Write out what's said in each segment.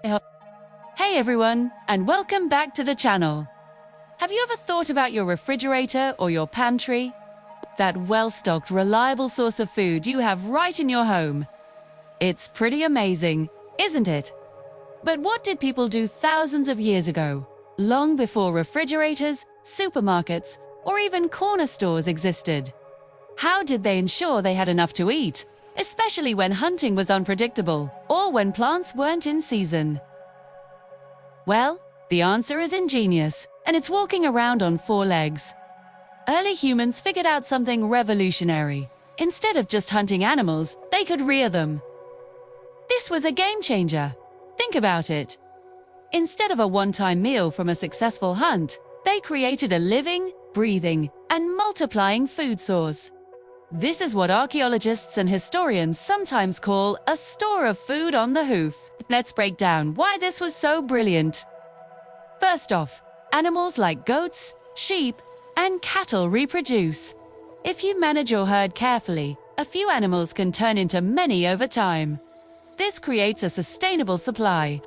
Hey everyone, and welcome back to the channel. Have you ever thought about your refrigerator or your pantry? That well-stocked, reliable source of food you have right in your home. It's pretty amazing, isn't it? But what did people do thousands of years ago, long before refrigerators, supermarkets, or even corner stores existed? How did they ensure they had enough to eat, especially when hunting was unpredictable or when plants weren't in season? Well, the answer is ingenious, and it's walking around on four legs. Early humans figured out something revolutionary. Instead of just hunting animals, they could rear them. This was a game changer. Think about it. Instead of a one-time meal from a successful hunt, they created a living, breathing, and multiplying food source. This is what archaeologists and historians sometimes call a store of food on the hoof. Let's break down why this was so brilliant. First off, animals like goats, sheep, and cattle reproduce. If you manage your herd carefully, a few animals can turn into many over time. This creates a sustainable supply.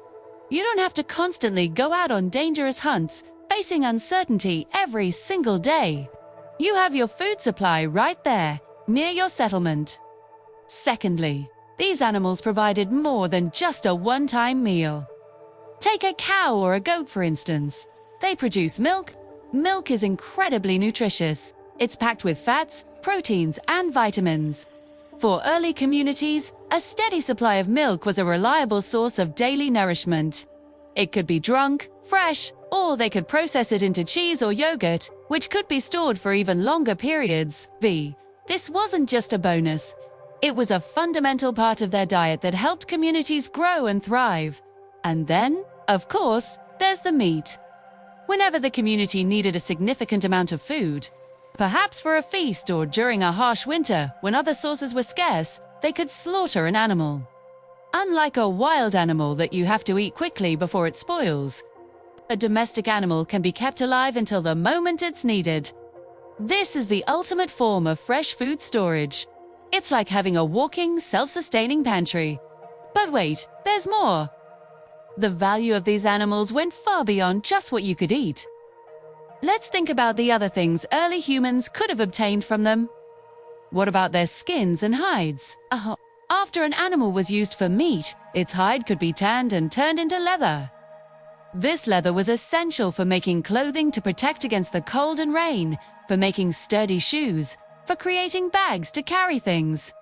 You don't have to constantly go out on dangerous hunts, facing uncertainty every single day. You have your food supply right there, near your settlement. Secondly, these animals provided more than just a one-time meal. Take a cow or a goat, for instance. They produce milk. Milk is incredibly nutritious. It's packed with fats, proteins, and vitamins. For early communities, a steady supply of milk was a reliable source of daily nourishment. It could be drunk, fresh, or they could process it into cheese or yogurt, which could be stored for even longer periods. This wasn't just a bonus. It was a fundamental part of their diet that helped communities grow and thrive. And then, of course, there's the meat. Whenever the community needed a significant amount of food, perhaps for a feast or during a harsh winter when other sources were scarce, they could slaughter an animal. Unlike a wild animal that you have to eat quickly before it spoils, a domestic animal can be kept alive until the moment it's needed. This is the ultimate form of fresh food storage. It's like having a walking, self-sustaining pantry. But wait, there's more. The value of these animals went far beyond just what you could eat. Let's think about the other things early humans could have obtained from them. What about their skins and hides? After an animal was used for meat, its hide could be tanned and turned into leather. This leather was essential for making clothing to protect against the cold and rain, for making sturdy shoes, for creating bags to carry things,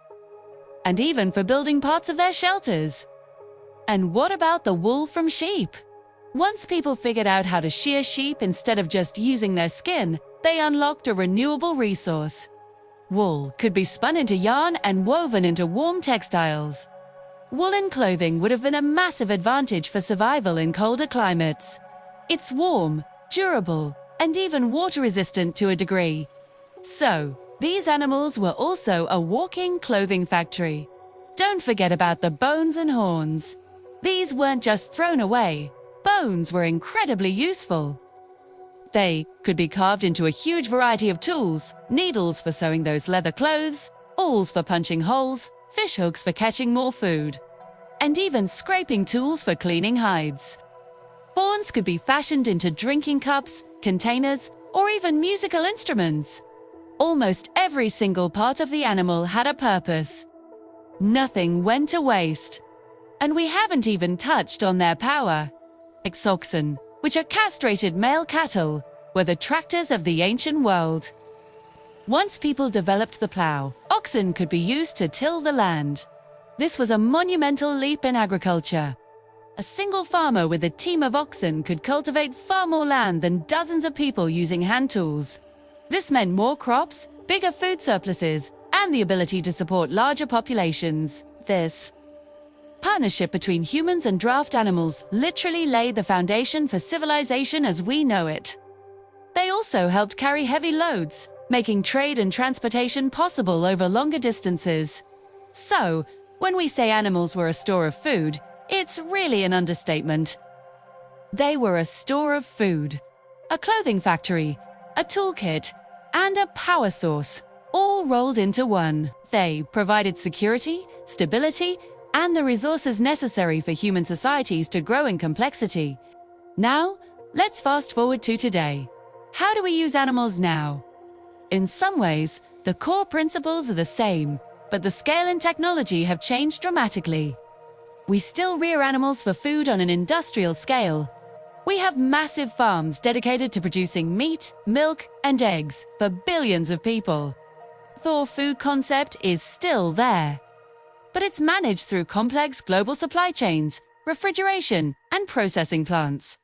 and even for building parts of their shelters. And what about the wool from sheep? Once people figured out how to shear sheep instead of just using their skin, they unlocked a renewable resource. Wool could be spun into yarn and woven into warm textiles. Woolen clothing would have been a massive advantage for survival in colder climates. It's warm, durable, and even water-resistant to a degree. So, these animals were also a walking clothing factory. Don't forget about the bones and horns. These weren't just thrown away. Bones were incredibly useful. They could be carved into a huge variety of tools: needles for sewing those leather clothes, awls for punching holes, fishhooks for catching more food, and even scraping tools for cleaning hides. Horns could be fashioned into drinking cups, containers, or even musical instruments. Almost every single part of the animal had a purpose. Nothing went to waste. And we haven't even touched on their power. Oxen, which are castrated male cattle, were the tractors of the ancient world. Once people developed the plow, oxen could be used to till the land. This was a monumental leap in agriculture. A single farmer with a team of oxen could cultivate far more land than dozens of people using hand tools. This meant more crops, bigger food surpluses, and the ability to support larger populations. This partnership between humans and draft animals literally laid the foundation for civilization as we know it. They also helped carry heavy loads, making trade and transportation possible over longer distances. So, when we say animals were a store of food, it's really an understatement. They were a store of food, a clothing factory, a toolkit, and a power source, all rolled into one. They provided security, stability, and the resources necessary for human societies to grow in complexity. Now, let's fast forward to today. How do we use animals now? In some ways, the core principles are the same, but the scale and technology have changed dramatically. We still rear animals for food on an industrial scale. We have massive farms dedicated to producing meat, milk, and eggs for billions of people. The food concept is still there, but it's managed through complex global supply chains, refrigeration, and processing plants.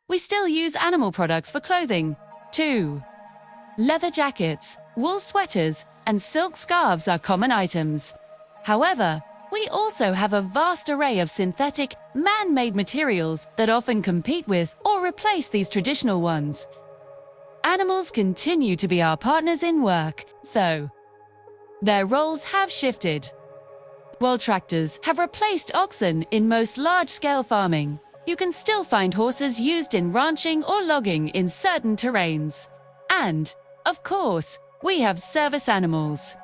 We still use animal products for clothing, too. Leather jackets, wool sweaters, and silk scarves are common items. However, we also have a vast array of synthetic, man-made materials that often compete with or replace these traditional ones. Animals continue to be our partners in work, though. Their roles have shifted. While tractors have replaced oxen in most large-scale farming, you can still find horses used in ranching or logging in certain terrains. And, of course, we have service animals,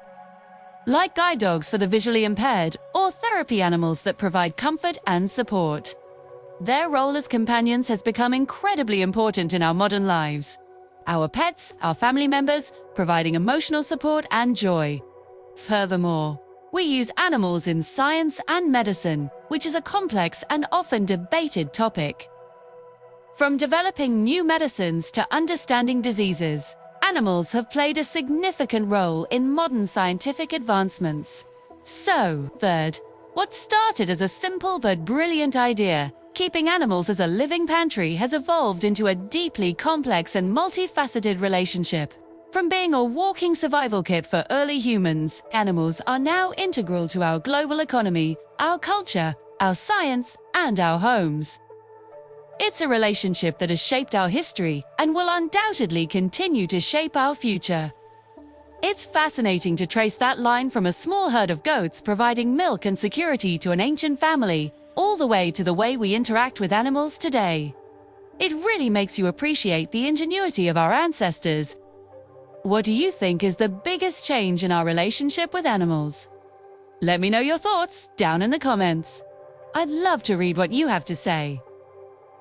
like guide dogs for the visually impaired or therapy animals that provide comfort and support. Their role as companions has become incredibly important in our modern lives. Our pets, our family members, providing emotional support and joy. Furthermore, we use animals in science and medicine, which is a complex and often debated topic. From developing new medicines to understanding diseases, animals have played a significant role in modern scientific advancements. So, third, what started as a simple but brilliant idea, keeping animals as a living pantry, has evolved into a deeply complex and multifaceted relationship. From being a walking survival kit for early humans, animals are now integral to our global economy, our culture, our science, and our homes. It's a relationship that has shaped our history and will undoubtedly continue to shape our future. It's fascinating to trace that line from a small herd of goats providing milk and security to an ancient family, all the way to the way we interact with animals today. It really makes you appreciate the ingenuity of our ancestors. What do you think is the biggest change in our relationship with animals? Let me know your thoughts down in the comments. I'd love to read what you have to say.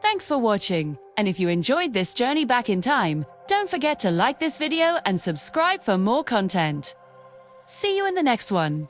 Thanks for watching, and if you enjoyed this journey back in time, don't forget to like this video and subscribe for more content. See you in the next one.